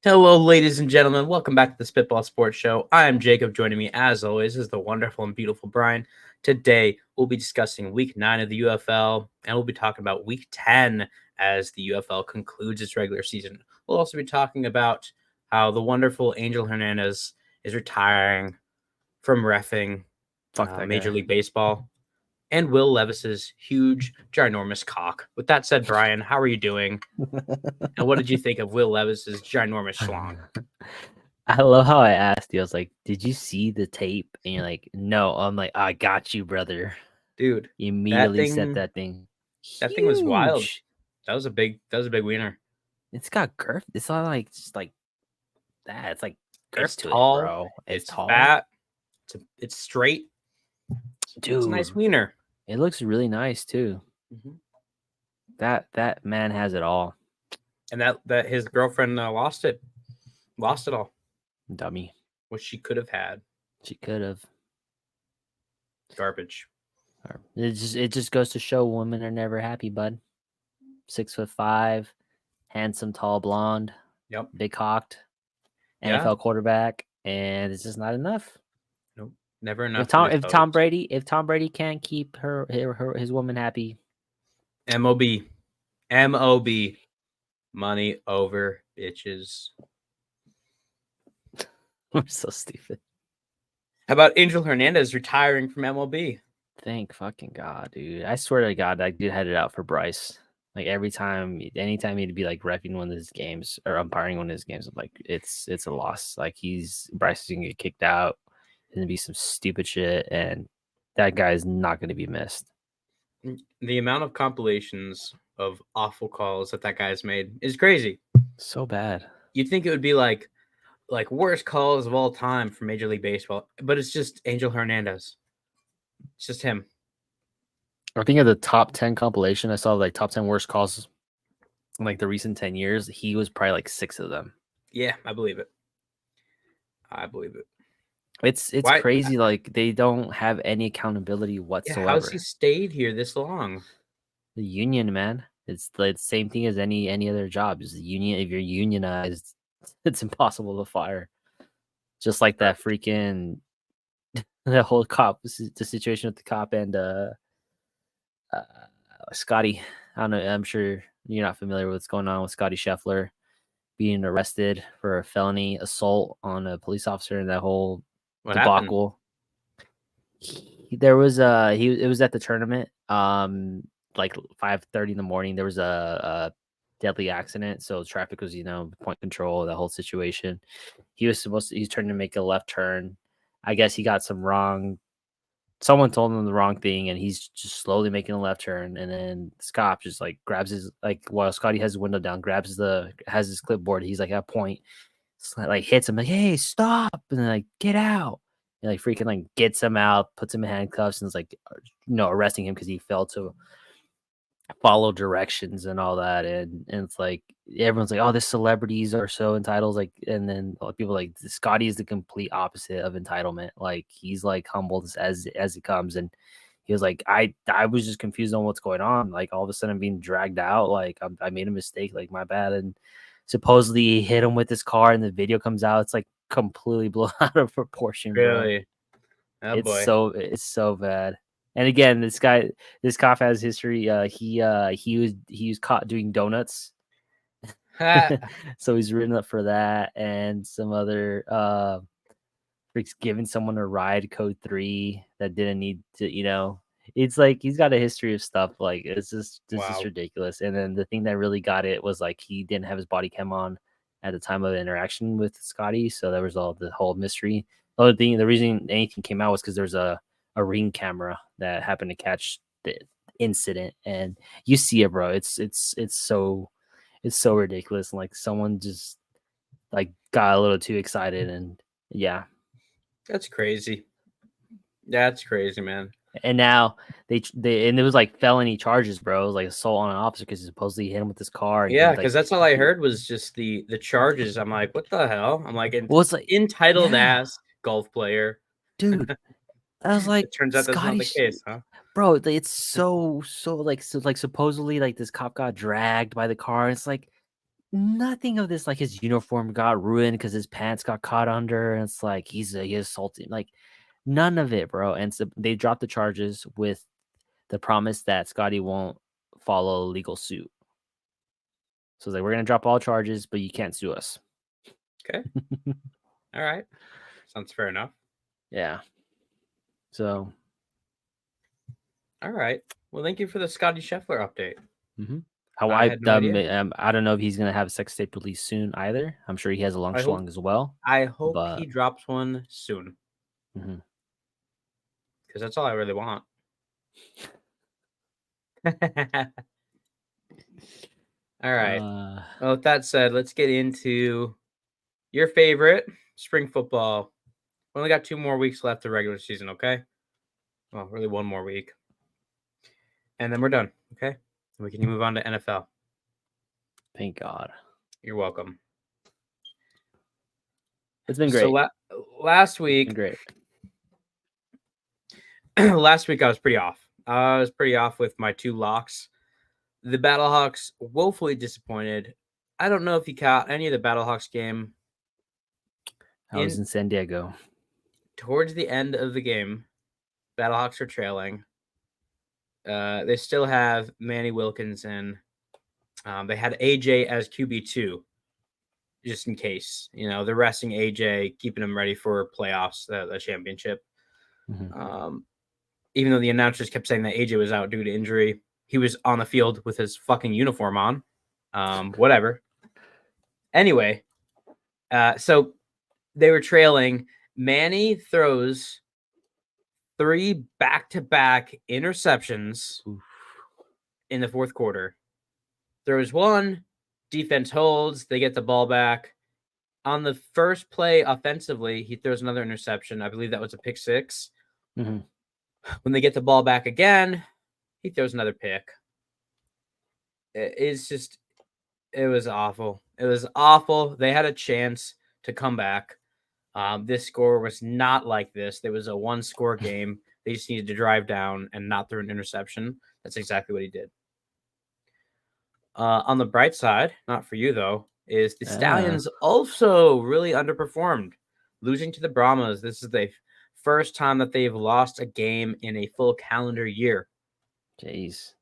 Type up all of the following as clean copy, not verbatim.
Hello, ladies and gentlemen. Welcome back to the Spitball Sports Show. I am Jacob. Joining me, as always, is the wonderful and beautiful Brian. Today, we'll be discussing Week 9 of the UFL, and we'll be talking about Week 10 as the UFL concludes its regular season. We'll also be talking about how the wonderful Angel Hernandez is retiring from reffing Fuck that Major guy. League Baseball, and Will Levis's huge, ginormous cock. With that said, Brian, how are you doing? And what did you think of Will Levis's ginormous schlong? I love how I asked you. I was like, "Did you see the tape?" And you're like, "No." I'm like, "I got you, brother." Dude, You that immediately said thing that thing. that thing was wild. Huge. That was a big wiener. It's got girth. It's not like just like that. It's like It's girth to it, tall, bro. It's it's tall, fat, it's straight. It's a nice dude. wiener. It looks really nice too. Mhm. That man has it all. And that his girlfriend lost it all, Dummy. which she could have had. She could have. Garbage. It just goes to show women are never happy, bud. 6'5", handsome, tall, blonde, Yep. big cocked. Yeah. NFL quarterback, and it's just not enough. Nope. Never enough If for Tom the if Tom toes. Brady can't keep his woman happy, MOB. MOB. Money over bitches. we're so stupid. How about Angel Hernandez retiring from MLB? Thank fucking God, dude. I swear to God, that dude had it out for Bryce. Like anytime he'd be like reffing one of his games or umpiring one of his games, I'm like, it's a loss. Like Bryce is gonna get kicked out. There's gonna be some stupid shit, and that guy is not gonna be missed. The amount of compilations of awful calls that guy's made is crazy. So bad. You'd think it would be like worst calls of all time for Major League Baseball, but it's just Angel Hernandez. It's just him. I think of the top 10 compilation, I saw like top 10 worst calls in like the recent 10 years. He was probably like 6 of them. Yeah, I believe it. I believe it. It's Why? crazy. Like they don't have any accountability Yeah, how's whatsoever. he stayed here this long? The union, man, it's the same thing as any other job. Is the union? If you're unionized, it's impossible to fire. Just like that freaking the whole the situation with the cop and uh Scotty. I don't know. I'm sure you're not familiar with what's going on with Scotty Scheffler being arrested for a felony assault on a police officer and that whole What happened? debacle. There was it was at the tournament like 5:30 in the morning. There was a deadly accident, so traffic was point control, the whole situation. He's trying to make a left turn. I guess he got some wrong. Someone told him the wrong thing, and he's just slowly making a left turn. And then Scott just like grabs his while Scotty has his window down, has his clipboard. He's like at a point, like hits him like, "Hey, stop!" And then like, "Get out!" And like freaking like gets him out, puts him in handcuffs, and is like, arresting him because he failed to follow directions and all that. And it's like everyone's like, "Oh, the celebrities are so entitled." Like, and then people like Scotty is the complete opposite of entitlement. Like he's like humbled as it comes, and he was like, I was just confused on what's going on. Like all of a sudden I'm being dragged out. Like I made a mistake. Like my bad. And supposedly he hit him with his car, and the video comes out. It's like completely blown out of proportion, bro. Really? Oh boy. It's so bad. And again, this cop has history. He was caught doing donuts, Ha. so he's written up for that and some other freaks giving someone a ride code 3 that didn't need to. It's like he's got a history of stuff. Like it's just this is Wow. ridiculous. And then the thing that really got it was like he didn't have his body cam on at the time of the interaction with Scotty, so that was all the whole mystery. The reason anything came out was because there's a ring camera that happened to catch the incident, and you see it, bro. It's so ridiculous. And like someone just like got a little too excited, and yeah. That's crazy. That's crazy, man. And now and it was like felony charges, bro. It was like assault on an officer because he supposedly hit him with his car, and Yeah, he because like that's all I heard was just the charges. I'm like, what the hell? I'm like, well, it's like entitled yeah, ass golf player. dude. I was like It turns out that's not the Scottish, case, huh? bro. It's so like supposedly like this cop got dragged by the car. It's like nothing of this. Like his uniform got ruined because his pants got caught under, and it's like he assaulted. Like none of it, bro. And so they dropped the charges with the promise that Scotty won't follow legal suit. So like, we're gonna drop all charges, but you can't sue us. Okay. All right. Sounds fair enough. Yeah. So. All right. Well, thank you for the Scotty Scheffler update. How I had no idea. I don't know if he's gonna have a sex tape released soon either. I'm sure he has a long schlong as well. I hope But he drops one soon. Because that's all I really want. All right. Well, with that said, let's get into your favorite spring football. We only got 2 more weeks left of regular season, okay? Well, really 1 more week. And then we're done, okay? And we can move on to NFL. Thank God. You're welcome. It's been great. So last week, great. last week I was pretty off. I was pretty off with my 2 locks. The Battlehawks woefully disappointed. I don't know if you caught any of the Battlehawks game. I was in San Diego. Towards the end of the game, Battlehawks are trailing. They still have Manny Wilkinson. They had AJ as QB2, just in case. You know, they're resting AJ, keeping him ready for playoffs, the championship. Even though the announcers kept saying that AJ was out due to injury, he was on the field with his fucking uniform on. Whatever. Anyway, so they were trailing. Manny throws 3 back-to-back interceptions in the fourth quarter. Throws 1, defense holds, they get the ball back. On the first play offensively, he throws another interception. I believe that was a pick 6. When they get the ball back again, he throws another pick. It was awful. It was awful. They had a chance to come back. This score was not like this. There was a 1-score game. They just needed to drive down and not throw an interception. That's exactly what he did. On the bright side, not for you though, is the Stallions also really underperformed, losing to the Brahmas. This is the first time that they've lost a game in a full calendar year. Jeez.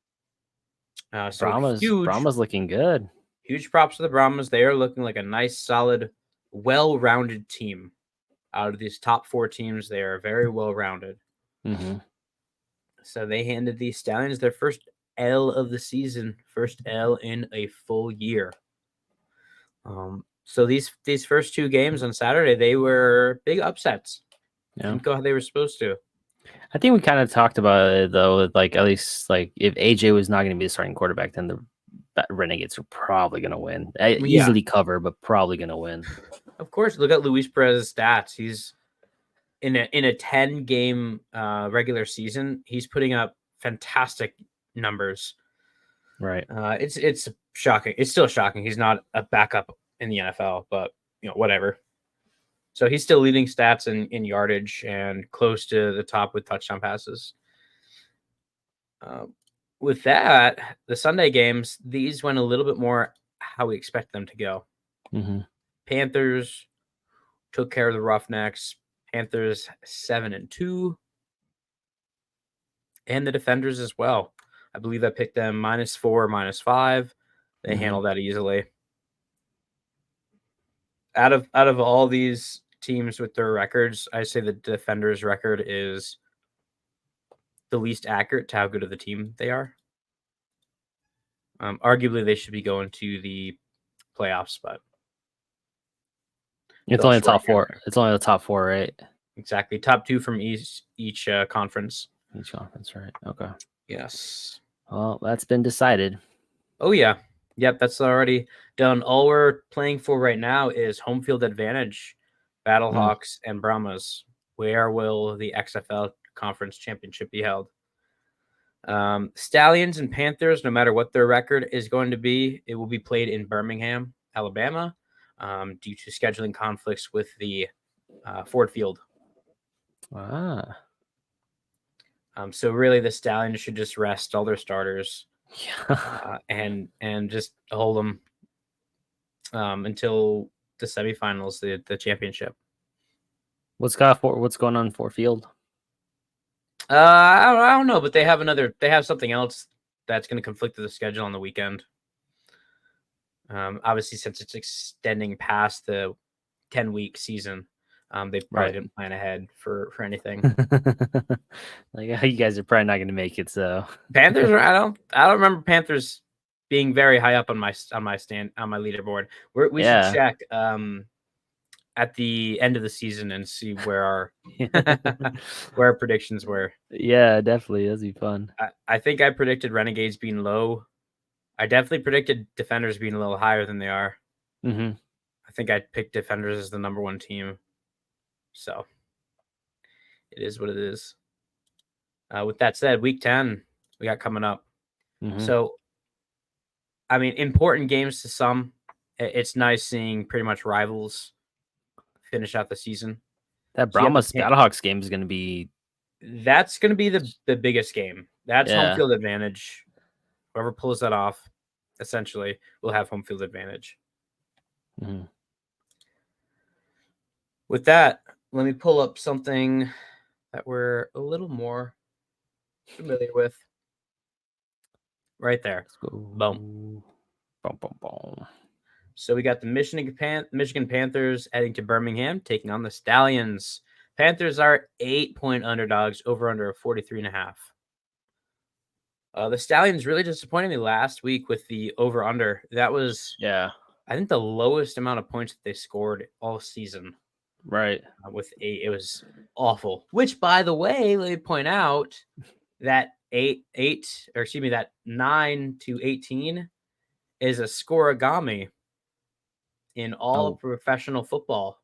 So Brahma's looking good. Huge props to the Brahmas. They are looking like a nice, solid, well-rounded team. Out of these top 4 teams, they are very well-rounded. So they handed the Stallions their first L of the season, first L in a full year. So these first 2 games on Saturday, they were big upsets. Didn't go how they were supposed to. I think we kind of talked about it though. Like at least like if AJ was not going to be the starting quarterback, then the Renegades are probably going to win. Easily cover, but probably going to win. Of course, look at Luis Perez's stats. He's in a 10-game regular season. He's putting up fantastic numbers. Right. It's shocking. It's still shocking. He's not a backup in the NFL, but whatever. So he's still leading stats in yardage and close to the top with touchdown passes. With that, the Sunday games, these went a little bit more how we expect them to go. Panthers took care of the Roughnecks. Panthers 7-2. And the Defenders as well. I believe I picked them -4, -5. They handled that easily. Out of all these teams with their records, I say the Defenders' record is the least accurate to how good of the team they are. Arguably, they should be going to the playoffs, but it's only the top 4. It's only the top 4, right? Exactly. Top 2 from each conference. Each conference, right? Okay. Yes. Well, that's been decided. Oh, yeah. Yep, that's already done. All we're playing for right now is home field advantage, Battlehawks and Brahmas. Where will the XFL Conference Championship be held? Stallions and Panthers, no matter what their record is going to be, it will be played in Birmingham, Alabama, due to scheduling conflicts with the Ford Field. So really, the Stallions should just rest all their starters, and just hold them. until the semifinals, the championship. What's going on for Field? I don't know, but they have something else that's going to conflict with the schedule on the weekend. Obviously, since it's extending past the 10-week season, they probably Right. didn't plan ahead for anything. Like you guys are probably not going to make it. So Panthers, I don't remember Panthers being very high up on my leaderboard. We should yeah, check at the end of the season and see where our where our predictions were. yeah, definitely. That'd be fun. I think I predicted Renegades being low. I definitely predicted Defenders being a little higher than they are. Mm-hmm. I think I picked Defenders as the number one team. So it is what it is. With that said, week 10 we got coming up. Mm-hmm. So, I mean, important games to some. It's nice seeing pretty much rivals finish out the season. That So you have Brahmas Battlehawks game is going to be. that's going to be the biggest game. That's home Yeah. field advantage. Whoever pulls that off, essentially, will have home field advantage. Mm-hmm. With that, let me pull up something that we're a little more familiar with. Right there. Let's go. Boom. Boom, boom, boom. So we got the Michigan Panthers heading to Birmingham, taking on the Stallions. Panthers are 8-point underdogs, over under 43.5. The Stallions really disappointed me last week with the over under. That was, Yeah. I think, the lowest amount of points that they scored all season. Right. With 8, it was awful. Which, by the way, let me point out that that 9 to 18 is a scoregami in all professional football.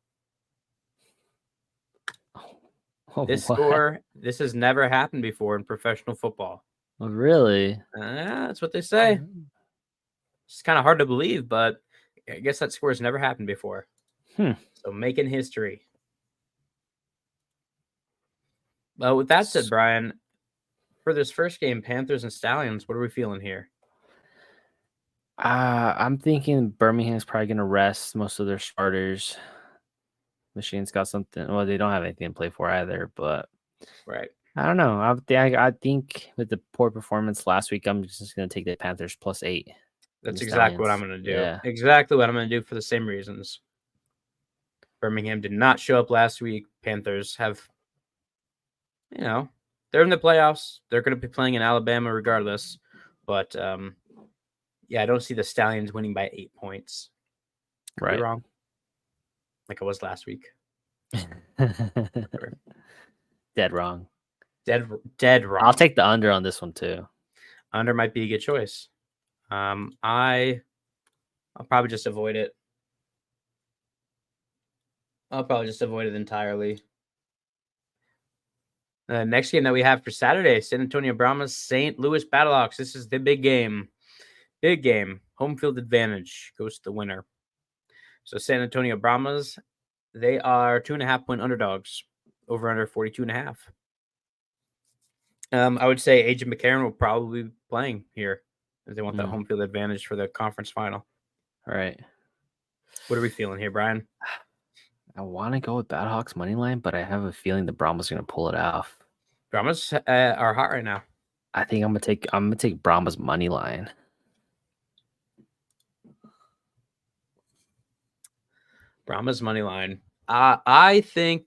Oh, This what? score, this has never happened before in professional football. Oh, really? That's what they say. It's kind of hard to believe, but I guess that score has never happened before. So making history. But with that said, Brian, for this first game, Panthers and Stallions, what are we feeling here? I'm thinking Birmingham's probably going to rest most of their starters. Michigan's got something. Well, they don't have anything to play for either, but Right. I don't know. I think with the poor performance last week, I'm just going to take the Panthers +8. That's exactly what I'm going to do. Yeah. Exactly what I'm going to do for the same reasons. Birmingham did not show up last week. Panthers have, they're in the playoffs. They're going to be playing in Alabama regardless. But, yeah, I don't see the Stallions winning by 8 points. Could be wrong. Like I was last week. Dead wrong. Dead wrong. I'll take the under on this one too. Under might be a good choice. I'll probably just avoid it. I'll probably just avoid it entirely. Next game that we have for Saturday, San Antonio Brahmas, St. Louis Battlehawks. This is the big game. Big game. Home field advantage goes to the winner. So San Antonio Brahmas, they are 2.5-point underdogs, over under 42.5. I would say Agent McCarron will probably be playing here if they want that home field advantage for the conference final. All right. What are we feeling here, Brian? I want to go with Battlehawks money line, but I have a feeling the Brahmas are going to pull it off. Brahmas are hot right now. I think I'm gonna take Brahmas money line. Brahmas money line. I think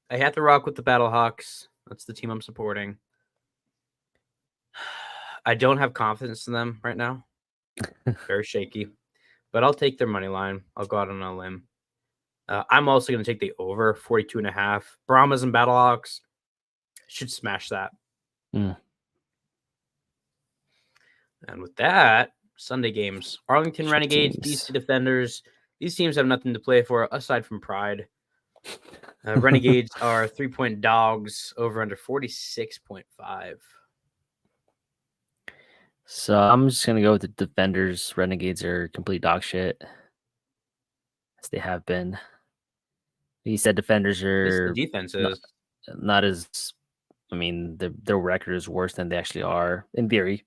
I have to rock with the Battlehawks. That's the team I'm supporting. I don't have confidence in them right now. Very shaky. But I'll take their money line. I'll go out on a limb. I'm also going to take the over 42.5. Brahmas and Battlehawks should smash that. And with that, Sunday games. Arlington Renegades, DC Defenders. These teams have nothing to play for aside from pride. Renegades are 3-point dogs, over under 46.5. So I'm just gonna go with the Defenders. Renegades are complete dog shit, as they have been. He said Defenders are The defense is not as. I mean, their record is worse than they actually are in theory.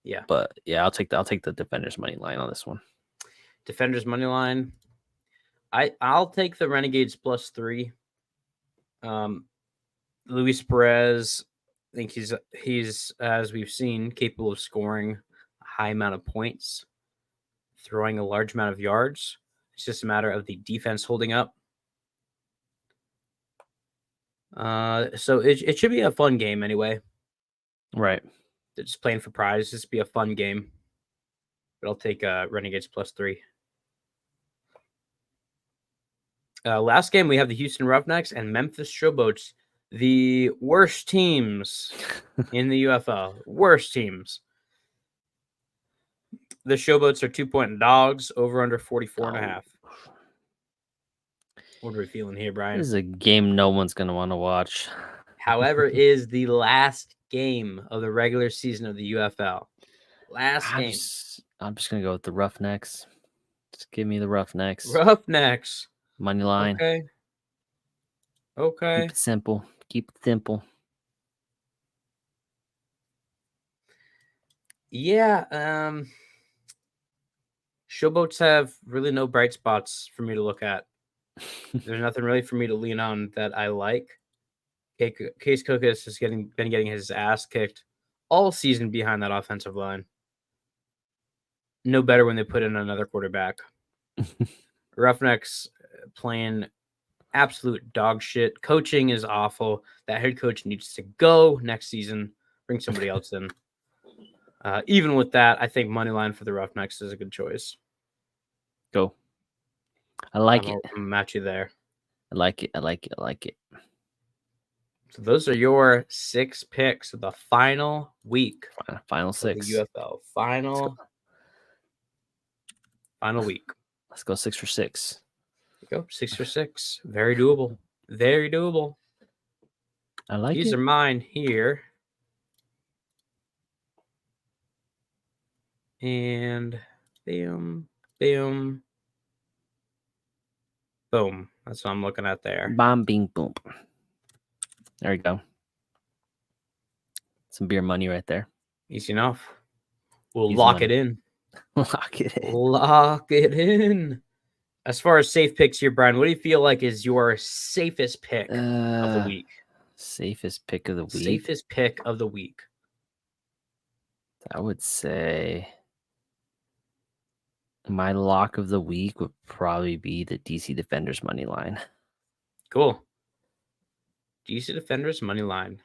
Yeah, but yeah, I'll take the Defenders money line on this one. Defenders money line. I'll take the Renegades +3. Luis Perez, I think he's as we've seen capable of scoring a high amount of points, throwing a large amount of yards. It's just a matter of the defense holding up. So it should be a fun game anyway. Right. They're just playing for prize. Just be a fun game. But I'll take Renegades +3. Last game, we have the Houston Roughnecks and Memphis Showboats, the worst teams in the UFL. Worst teams. The Showboats are 2-point dogs, over under 44.5. What are we feeling here, Brian? This is a game no one's going to want to watch. However, is the last game of the regular season of the UFL. Last game. I'm just going to go with the Roughnecks. Just give me the Roughnecks. Roughnecks. Money line. Okay. Keep it simple. Keep it simple. Yeah. Showboats have really no bright spots for me to look at. There's nothing really for me to lean on that I like. Case Cookus has been getting his ass kicked all season behind that offensive line. No better when they put in another quarterback. Roughnecks playing absolute dog shit. Coaching is awful. That head coach needs to go next season. Bring somebody else in. Even with that, I think money line for the Roughnecks is a good choice. Go. I like it. I'm match you there. I like it. So those are your 6 picks of the final week. Final 6. The UFL. Final week. Let's go 6 for 6. There you go. 6 for 6. Very doable. Very doable. I like These it. are mine here. And boom. That's what I'm looking at there. Bomb, bing, boom. There we go. Some beer money right there. Easy enough. We'll Easy lock money. it in. Lock it in. Lock it in. As far as safe picks here, Brian, what do you feel like is your safest pick of the week? Safest pick of the week? Safest pick of the week. I would say my lock of the week would probably be the DC Defenders money line. Cool. DC Defenders money line.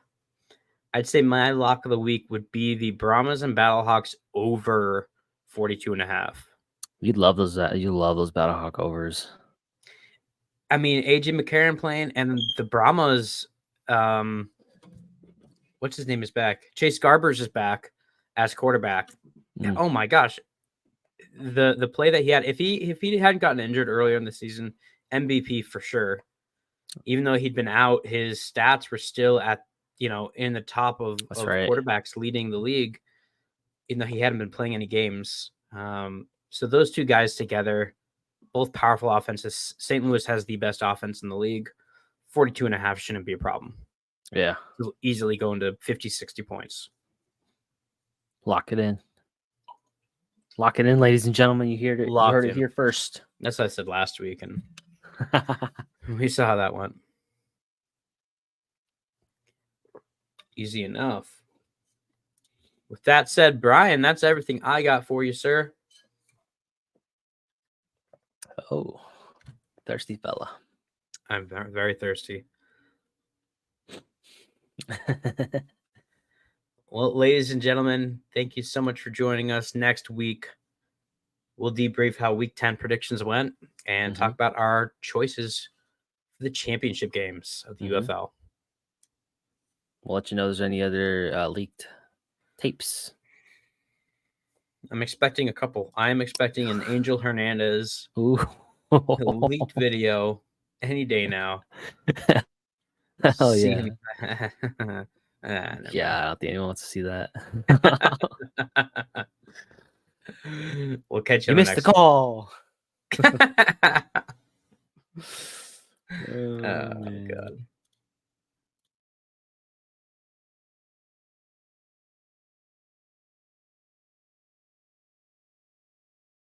I'd say my lock of the week would be the Brahmas and Battlehawks over 42.5. You love those Battlehawk overs. I mean, AJ McCarron playing and the Brahmas. What's his name is back? Chase Garbers is back as quarterback. Oh my gosh, the play that he had. If he hadn't gotten injured earlier in the season, MVP for sure. Even though he'd been out, his stats were still at in the top of quarterbacks leading the league. Even though he hadn't been playing any games. So those two guys together, both powerful offenses. St. Louis has the best offense in the league. 42.5 shouldn't be a problem. Yeah. He'll easily go into 50, 60 points. Lock it in. Lock it in, ladies and gentlemen. You heard it here first. That's what I said last week, and we saw how that went. Easy enough. With that said, Brian, that's everything I got for you, sir. Oh, thirsty fella. I'm very, very thirsty. Well, ladies and gentlemen, thank you so much for joining us. Next week, we'll debrief how Week 10 predictions went and talk about our choices for the championship games of the UFL. We'll let you know if there's any other leaked tapes. I'm expecting a couple. I'm expecting an Angel Hernandez leaked video any day now. Hell yeah. Yeah, I don't think anyone wants to see that. We'll catch you. You missed the call. Oh, God.